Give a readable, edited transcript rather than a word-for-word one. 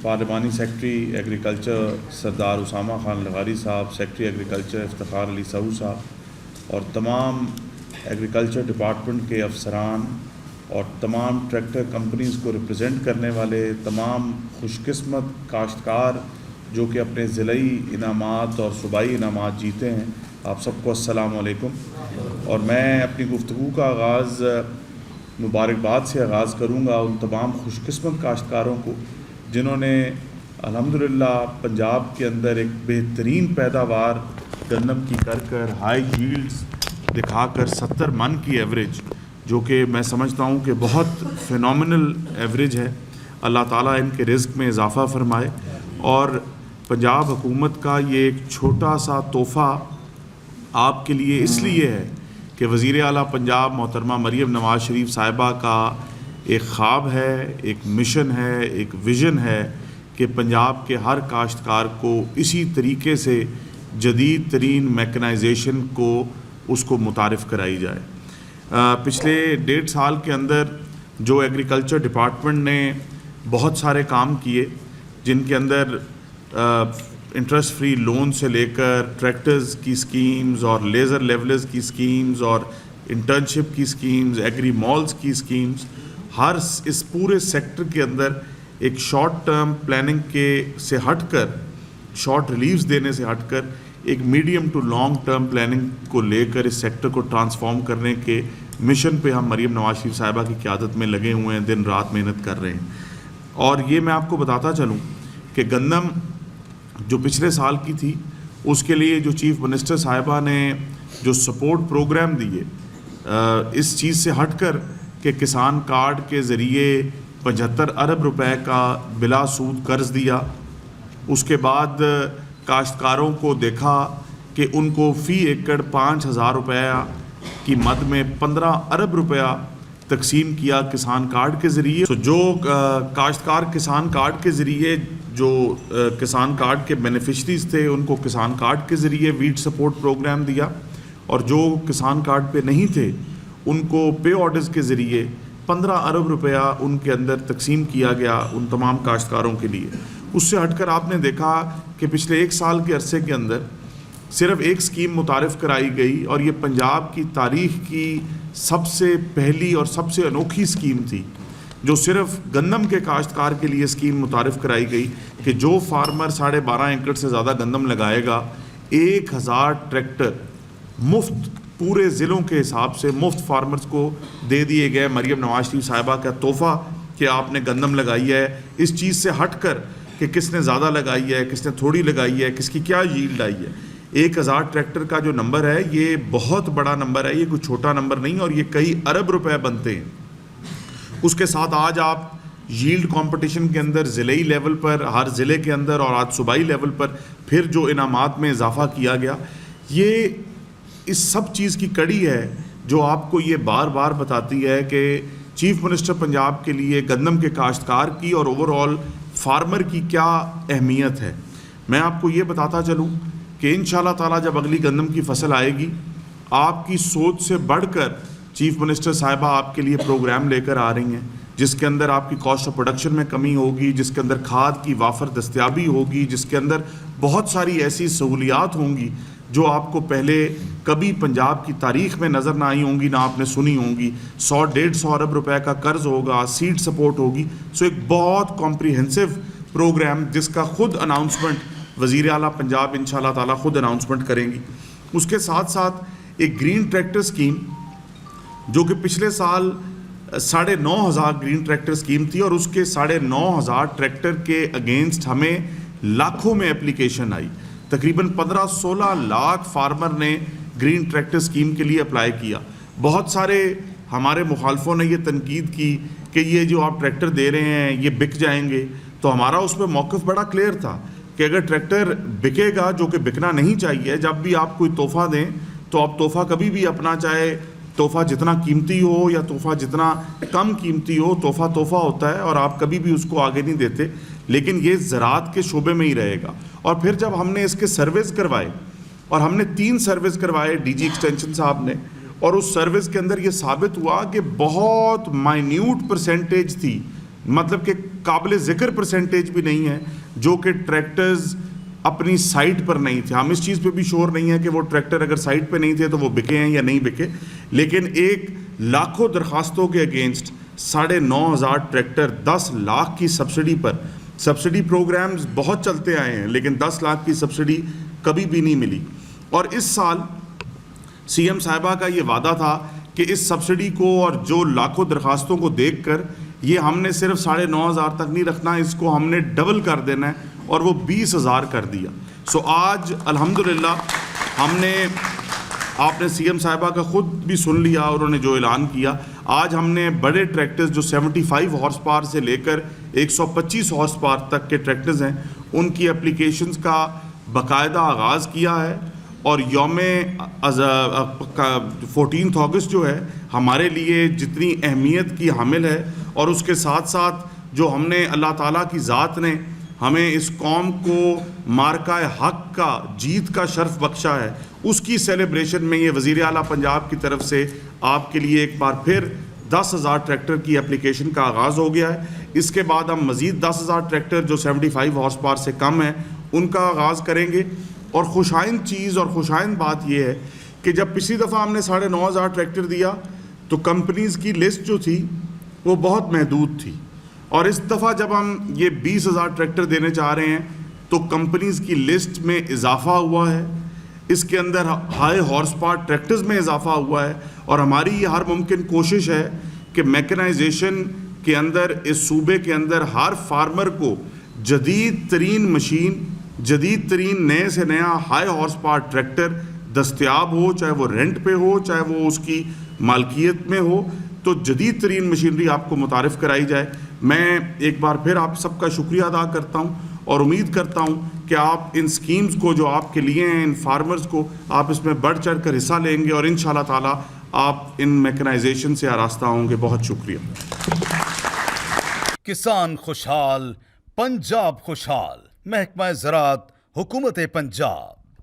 پارلیمانی secretary agriculture سردار اسامہ خان لغاری صاحب، secretary agriculture Iftikhar علی سعو صاحب، اور تمام ایگریکلچر ڈپارٹمنٹ کے افسران اور تمام ٹریکٹر کمپنیز کو ریپرزینٹ کرنے والے تمام خوش قسمت کاشتکار جو کہ اپنے ضلعی انعامات اور صوبائی انعامات جیتے ہیں، آپ سب کو السلام علیکم۔ اور میں اپنی گفتگو کا آغاز مبارکباد سے آغاز کروں گا ان تمام خوش قسمت کاشتکاروں کو جنہوں نے الحمدللہ پنجاب کے اندر ایک بہترین پیداوار گندم کی کر ہائی ییلڈز دکھا کر 70 من کی ایوریج، جو کہ میں سمجھتا ہوں کہ بہت فینومنل ایوریج ہے۔ اللہ تعالیٰ ان کے رزق میں اضافہ فرمائے، اور پنجاب حکومت کا یہ ایک چھوٹا سا تحفہ آپ کے لیے اس لیے ہے کہ وزیر اعلیٰ پنجاب محترمہ مریم نواز شریف صاحبہ کا ایک خواب ہے، ایک مشن ہے، ایک ویژن ہے کہ پنجاب کے ہر کاشتکار کو اسی طریقے سے جدید ترین میکنائزیشن کو اس کو متعارف کرائی جائے۔ پچھلے 1.5 سال کے اندر جو ایگریکلچر ڈپارٹمنٹ نے بہت سارے کام کیے، جن کے اندر انٹرسٹ فری لون سے لے کر ٹریکٹرز کی سکیمز اور لیزر لیولرز کی سکیمز اور انٹرنشپ کی سکیمز، ایگری مالز کی سکیمز، ہر اس پورے سیکٹر کے اندر ایک شارٹ ٹرم پلاننگ کے سے ہٹ کر، شارٹ ریلیفز دینے سے ہٹ کر ایک medium to long term planning کو لے کر اس سیکٹر کو ٹرانسفارم کرنے کے مشن پہ ہم مریم نواز شریف صاحبہ کی قیادت میں لگے ہوئے ہیں، دن رات محنت کر رہے ہیں۔ اور یہ میں آپ کو بتاتا چلوں کہ گندم جو پچھلے سال کی تھی، اس کے لیے جو چیف منسٹر صاحبہ نے جو سپورٹ پروگرام دیے، اس چیز سے ہٹ کر کہ کسان کارڈ کے ذریعے 75 ارب روپے کا بلا سود قرض دیا، اس کے بعد کاشتکاروں کو دیکھا کہ ان کو فی ایکڑ 5,000 روپیہ کی مد میں 15 ارب روپیہ تقسیم کیا کسان کارڈ کے ذریعے۔ جو کاشتکار کسان کارڈ کے ذریعے، جو کسان کارڈ کے بینیفیشریز تھے، ان کو کسان کارڈ کے ذریعے ویٹ سپورٹ پروگرام دیا، اور جو کسان کارڈ پہ نہیں تھے ان کو پے آرڈرز کے ذریعے 15 ارب روپیہ ان کے اندر تقسیم کیا گیا ان تمام کاشتکاروں کے لیے۔ اس سے ہٹ کر آپ نے دیکھا کہ پچھلے 1 سال کے عرصے کے اندر صرف ایک سکیم متعارف کرائی گئی، اور یہ پنجاب کی تاریخ کی سب سے پہلی اور سب سے انوکھی سکیم تھی جو صرف گندم کے کاشتکار کے لیے سکیم متعارف کرائی گئی کہ جو فارمر 12.5 ایکڑ سے زیادہ گندم لگائے گا، 1000 ٹریکٹر مفت پورے ضلعوں کے حساب سے مفت فارمرز کو دے دیے گئے۔ مریم نواز شریف صاحبہ کا تحفہ کہ آپ نے گندم لگائی ہے، اس چیز سے ہٹ کر کہ کس نے زیادہ لگائی ہے، کس نے تھوڑی لگائی ہے، کس کی کیا ییلڈ آئی ہے۔ 1000 ٹریکٹر کا جو نمبر ہے یہ بہت بڑا نمبر ہے، یہ کوئی چھوٹا نمبر نہیں، اور یہ کئی ارب روپے بنتے ہیں۔ اس کے ساتھ آج آپ ییلڈ کمپٹیشن کے اندر ضلعی لیول پر، ہر ضلع کے اندر، اور آج صوبائی لیول پر پھر جو انعامات میں اضافہ کیا گیا، یہ اس سب چیز کی کڑی ہے جو آپ کو یہ بار بار بتاتی ہے کہ چیف منسٹر پنجاب کے لیے گندم کے کاشتکار کی اور اوور آل فارمر کی کیا اہمیت ہے۔ میں آپ کو یہ بتاتا چلوں کہ انشاءاللہ تعالیٰ جب اگلی گندم کی فصل آئے گی، آپ کی سوچ سے بڑھ کر چیف منسٹر صاحبہ آپ کے لیے پروگرام لے کر آ رہی ہیں، جس کے اندر آپ کی کاسٹ آف پروڈکشن میں کمی ہوگی، جس کے اندر کھاد کی وافر دستیابی ہوگی، جس کے اندر بہت ساری ایسی سہولیات ہوں گی جو آپ کو پہلے کبھی پنجاب کی تاریخ میں نظر نہ آئی ہوں گی، نہ آپ نے سنی ہوں گی۔ 100-150 ارب روپے کا قرض ہوگا، سیڈ سپورٹ ہوگی۔ سو ایک بہت کمپریہنسو پروگرام جس کا خود اناؤنسمنٹ وزیر اعلیٰ پنجاب انشاءاللہ تعالیٰ خود اناؤنسمنٹ کریں گی۔ اس کے ساتھ ساتھ ایک گرین ٹریکٹر سکیم جو کہ پچھلے سال 9,500 گرین ٹریکٹر سکیم تھی، اور اس کے 9,500 ٹریکٹر کے اگینسٹ ہمیں لاکھوں میں اپلیکیشن آئی۔ تقریباً 15-16 لاکھ فارمر نے گرین ٹریکٹر سکیم کے لیے اپلائی کیا۔ بہت سارے ہمارے مخالفوں نے یہ تنقید کی کہ یہ جو آپ ٹریکٹر دے رہے ہیں یہ بک جائیں گے، تو ہمارا اس پہ موقف بڑا کلیئر تھا کہ اگر ٹریکٹر بکے گا، جو کہ بکنا نہیں چاہیے، جب بھی آپ کوئی تحفہ دیں تو آپ تحفہ کبھی بھی اپنا، چاہے تحفہ جتنا قیمتی ہو یا تحفہ جتنا کم قیمتی ہو، تحفہ تحفہ ہوتا ہے اور آپ کبھی بھی اس کو آگے نہیں دیتے، لیکن یہ زراعت کے شعبے میں ہی رہے گا۔ اور پھر جب ہم نے اس کے سروس کروائے، اور ہم نے 3 سروس کروائے ڈی جی ایکسٹینشن صاحب نے، اور اس سروس کے اندر یہ ثابت ہوا کہ بہت مائنیوٹ پرسنٹیج تھی مطلب کہ قابل ذکر پرسنٹیج بھی نہیں ہے جو کہ ٹریکٹرز اپنی سائٹ پر نہیں تھے. ہم اس چیز پہ بھی شور نہیں ہے کہ وہ ٹریکٹر اگر سائٹ پہ نہیں تھے تو وہ بکے ہیں یا نہیں بکے, لیکن ایک لاکھوں درخواستوں کے اگینسٹ 9,500 ٹریکٹر 10 لاکھ کی سبسڈی پر, سبسڈی پروگرامز بہت چلتے آئے ہیں لیکن 10 لاکھ کی سبسڈی کبھی بھی نہیں ملی. اور اس سال سی ایم صاحبہ کا یہ وعدہ تھا کہ اس سبسڈی کو اور جو لاکھوں درخواستوں کو دیکھ کر یہ ہم نے صرف 9,500 تک نہیں رکھنا, اس کو ہم نے ڈبل کر دینا ہے, اور وہ 20,000 کر دیا. سو آج الحمدللہ ہم نے, آپ نے سی ایم صاحبہ کا خود بھی سن لیا, انہوں نے جو اعلان کیا, آج ہم نے بڑے ٹریکٹرز جو 75 ہارس پاور سے لے کر 125 ہارس پاور تک کے ٹریکٹرز ہیں ان کی اپلیکیشنز کا باقاعدہ آغاز کیا ہے. اور یوم 14 اگست جو ہے ہمارے لیے جتنی اہمیت کی حامل ہے, اور اس کے ساتھ ساتھ جو ہم نے اللہ تعالیٰ کی ذات نے ہمیں اس قوم کو مارکہ حق کا, جیت کا شرف بخشا ہے, اس کی سیلیبریشن میں یہ وزیر اعلیٰ پنجاب کی طرف سے آپ کے لیے ایک بار پھر 10,000 ٹریکٹر کی اپلیکیشن کا آغاز ہو گیا ہے. اس کے بعد ہم مزید 10,000 ٹریکٹر جو 75 ہارس پاور سے کم ہیں ان کا آغاز کریں گے. اور خوشائند چیز اور خوشائند بات یہ ہے کہ جب پچھلی دفعہ ہم نے 9,500 ٹریکٹر دیا تو کمپنیز کی لسٹ جو تھی وہ بہت محدود تھی, اور اس دفعہ جب ہم یہ 20,000 ٹریکٹر دینے چاہ رہے ہیں تو کمپنیز کی لسٹ میں اضافہ ہوا ہے, اس کے اندر ہائی ہارس پاور ٹریکٹرز میں اضافہ ہوا ہے, اور ہماری یہ ہر ممکن کوشش ہے کہ میکنائزیشن کے اندر, اس صوبے کے اندر ہر فارمر کو جدید ترین مشین, جدید ترین نئے سے نیا ہائی ہارس پاور ٹریکٹر دستیاب ہو, چاہے وہ رینٹ پہ ہو چاہے وہ اس کی مالکیت میں ہو, تو جدید ترین مشینری آپ کو متعارف کرائی جائے. میں ایک بار پھر آپ سب کا شکریہ ادا کرتا ہوں اور امید کرتا ہوں کہ آپ ان سکیمز کو جو آپ کے لیے ہیں, ان فارمرز کو, آپ اس میں بڑھ چڑھ کر حصہ لیں گے, اور انشاءاللہ تعالی آپ ان میکنائزیشن سے آراستہ ہوں گے. بہت شکریہ. کسان خوشحال, پنجاب خوشحال. محکمہ زراعت, حکومت پنجاب.